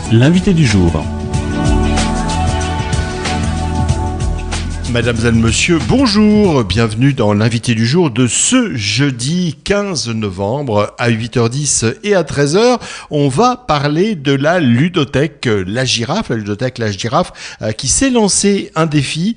L'invité du jour. Mesdames et messieurs, bonjour, bienvenue dans l'invité du jour de ce jeudi 15 novembre à 8h10 et à 13h. On va parler de la ludothèque La Girafe, qui s'est lancé un défi,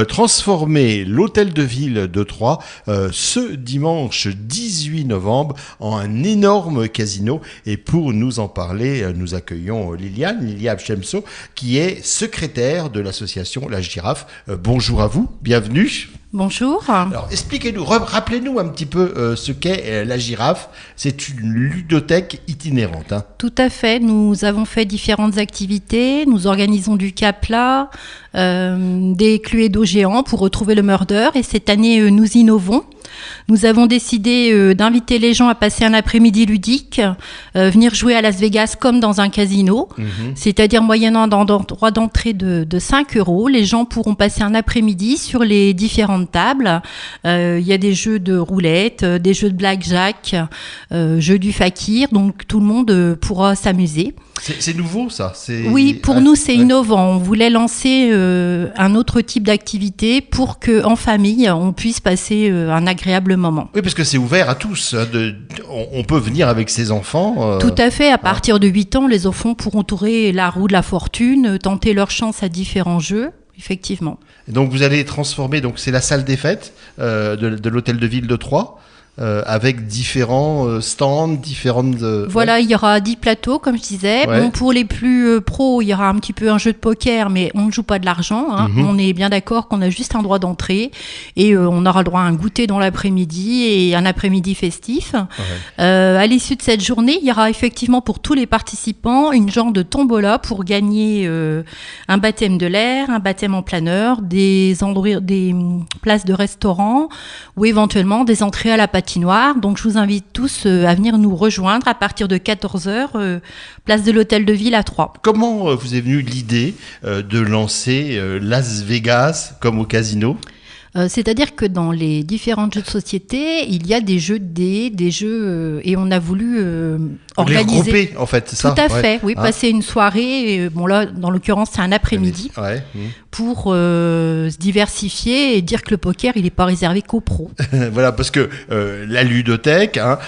transformer l'hôtel de ville de Troyes ce dimanche 18 novembre en un énorme casino. Et pour nous en parler, nous accueillons Liliane Chemso, qui est secrétaire de l'association La Girafe. Bonjour à vous, bienvenue. Bonjour. Alors, expliquez-nous, rappelez-nous un petit peu ce qu'est La Girafe. C'est une ludothèque itinérante. Tout à fait. Nous avons fait différentes activités. Nous organisons du Capla, des cluedo géants pour retrouver le murder. Et cette année, nous innovons. Nous avons décidé d'inviter les gens à passer un après-midi ludique, venir jouer à Las Vegas comme dans un casino, c'est-à-dire moyennant un droit d'entrée de 5 €. Les gens pourront passer un après-midi sur les différentes tables. Il y a des jeux de roulette, des jeux de blackjack, jeux du fakir, donc tout le monde pourra s'amuser. C'est nouveau ça? Oui, pour nous c'est innovant. On voulait lancer un autre type d'activité pour qu'en famille on puisse passer un agréable moment. Oui, parce que c'est ouvert à tous. On peut venir avec ses enfants. Tout à fait. À partir de 8 ans, les enfants pourront tourner la roue de la fortune, tenter leur chance à différents jeux. Effectivement. Donc vous allez transformer, donc c'est la salle des fêtes de l'hôtel de ville de Troyes. Avec différents stands, différentes... Voilà, il y aura 10 plateaux, comme je disais. Ouais. Bon, pour les plus pros, il y aura un petit peu un jeu de poker, mais on ne joue pas de l'argent. On est bien d'accord qu'on a juste un droit d'entrée. Et on aura le droit à un goûter dans l'après-midi et un après-midi festif. À l'issue de cette journée, il y aura effectivement pour tous les participants une genre de tombola pour gagner un baptême de l'air, un baptême en planeur, des places de restaurant ou éventuellement des entrées à la patinoire. Donc je vous invite tous à venir nous rejoindre à partir de 14h, place de l'Hôtel de Ville à Troyes. Comment vous est venue l'idée de lancer Las Vegas comme au casino ? C'est-à-dire que dans les différents jeux de société, il y a des jeux de dés, des jeux... et on a voulu organiser... Les regrouper, en fait, c'est ça? Tout à fait, oui. Passer une soirée, bon là, dans l'occurrence, c'est un après-midi, pour se diversifier et dire que le poker, il n'est pas réservé qu'aux pros. Voilà, parce que la ludothèque a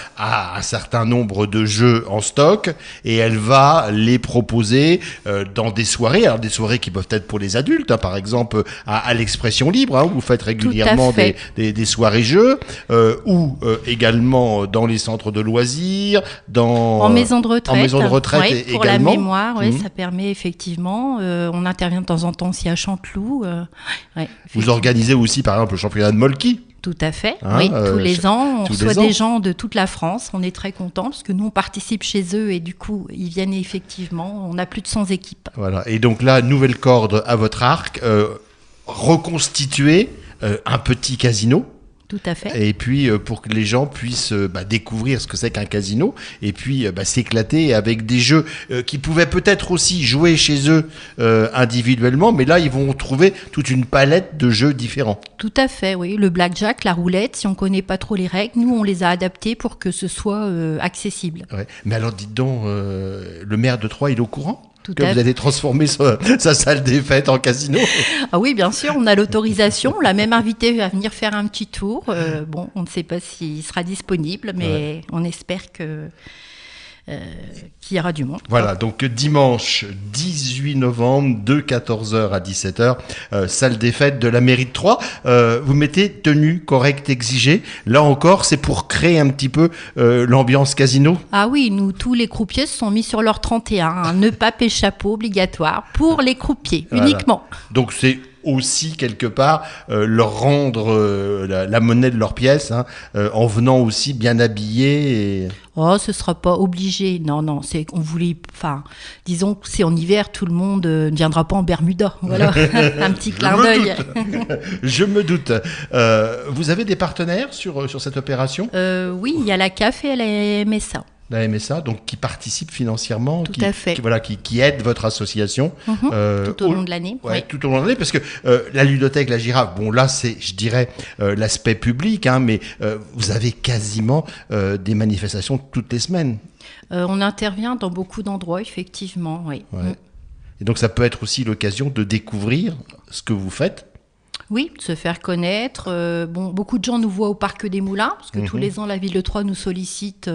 un certain nombre de jeux en stock et elle va les proposer dans des soirées. Alors, des soirées qui peuvent être pour les adultes, par exemple à l'Expression Libre, où vous faites régulièrement des soirées jeux, ou également dans les centres de loisirs, en maison de retraite pour également. La mémoire, ça permet effectivement. On intervient de temps en temps aussi à Chanteloup. Vous organisez aussi par exemple le championnat de Molki. Tout à fait, tous les ans, on reçoit des gens de toute la France, on est très contents parce que nous on participe chez eux et du coup ils viennent effectivement, on a plus de 100 équipes. Voilà, et donc là, nouvelle corde à votre arc, reconstituer un petit casino. Tout à fait. Et puis pour que les gens puissent découvrir ce que c'est qu'un casino et puis s'éclater avec des jeux qui pouvaient peut-être aussi jouer chez eux individuellement, mais là ils vont trouver toute une palette de jeux différents. Tout à fait, oui. Le blackjack, la roulette, si on connaît pas trop les règles, nous on les a adaptés pour que ce soit accessible. Ouais. Mais alors dites donc, le maire de Troyes, il est au courant ? Que vous fait. allez transformer sa salle des fêtes en casino? Ah oui, bien sûr, on a l'autorisation. On l'a même invité à venir faire un petit tour. Bon, on ne sait pas s'il sera disponible, mais on espère qu'il y aura du monde. Voilà, donc dimanche 18 novembre de 14h à 17h, salle des fêtes de la mairie de Troyes. Vous mettez tenue correcte exigée. Là encore, c'est pour créer un petit peu l'ambiance casino. Ah oui, nous, tous les croupiers se sont mis sur leur 31. Ne pas chapeau obligatoire pour les croupiers, uniquement. Donc c'est aussi quelque part leur rendre la monnaie de leur pièce en venant aussi bien habillés. Oh, ce sera pas obligé. Non, on voulait. Enfin, disons que c'est en hiver, tout le monde ne viendra pas en Bermuda. Voilà, un petit clin d'œil. Je me doute. Vous avez des partenaires sur cette opération ? Oui, il y a la CAF et la MSA. la MSA, donc qui participe financièrement, Tout à fait. qui aide votre association tout au long de l'année. Ouais, Oui. tout au long de l'année, parce que la ludothèque, la girafe, bon là c'est, je dirais, l'aspect public, hein, mais vous avez quasiment des manifestations toutes les semaines. On intervient dans beaucoup d'endroits, effectivement. Oui. Ouais. Et donc ça peut être aussi l'occasion de découvrir ce que vous faites. Oui, de se faire connaître. Beaucoup de gens nous voient au Parc des Moulins, parce que tous les ans, la ville de Troyes nous sollicite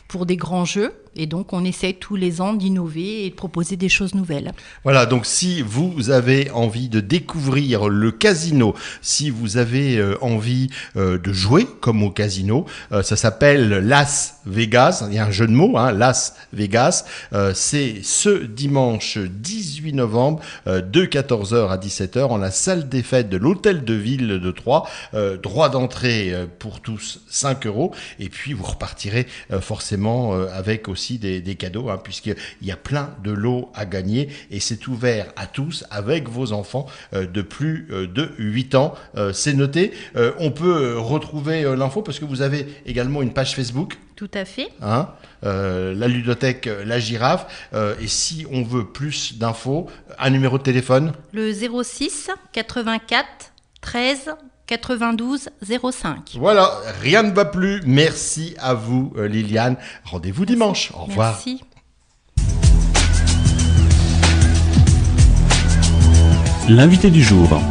pour des grands jeux. Et donc, on essaie tous les ans d'innover et de proposer des choses nouvelles. Voilà, donc si vous avez envie de découvrir le casino, si vous avez envie de jouer comme au casino, ça s'appelle Las Vegas, il y a un jeu de mots, hein, Las Vegas, c'est ce dimanche 18 novembre de 14h à 17h en la salle des fêtes de l'Hôtel de Ville de Troyes, droit d'entrée pour tous 5 €, et puis vous repartirez forcément avec aussi des cadeaux, hein, puisqu'il y a plein de lots à gagner et c'est ouvert à tous avec vos enfants de plus de 8 ans. C'est noté. On peut retrouver l'info parce que vous avez également une page Facebook. Tout à fait. Hein, la ludothèque La Girafe. Et si on veut plus d'infos, un numéro de téléphone. Le 06 84 13 92 05. Voilà, rien ne va plus. Merci à vous, Liliane. Rendez-vous dimanche. Au revoir. Merci. L'invité du jour.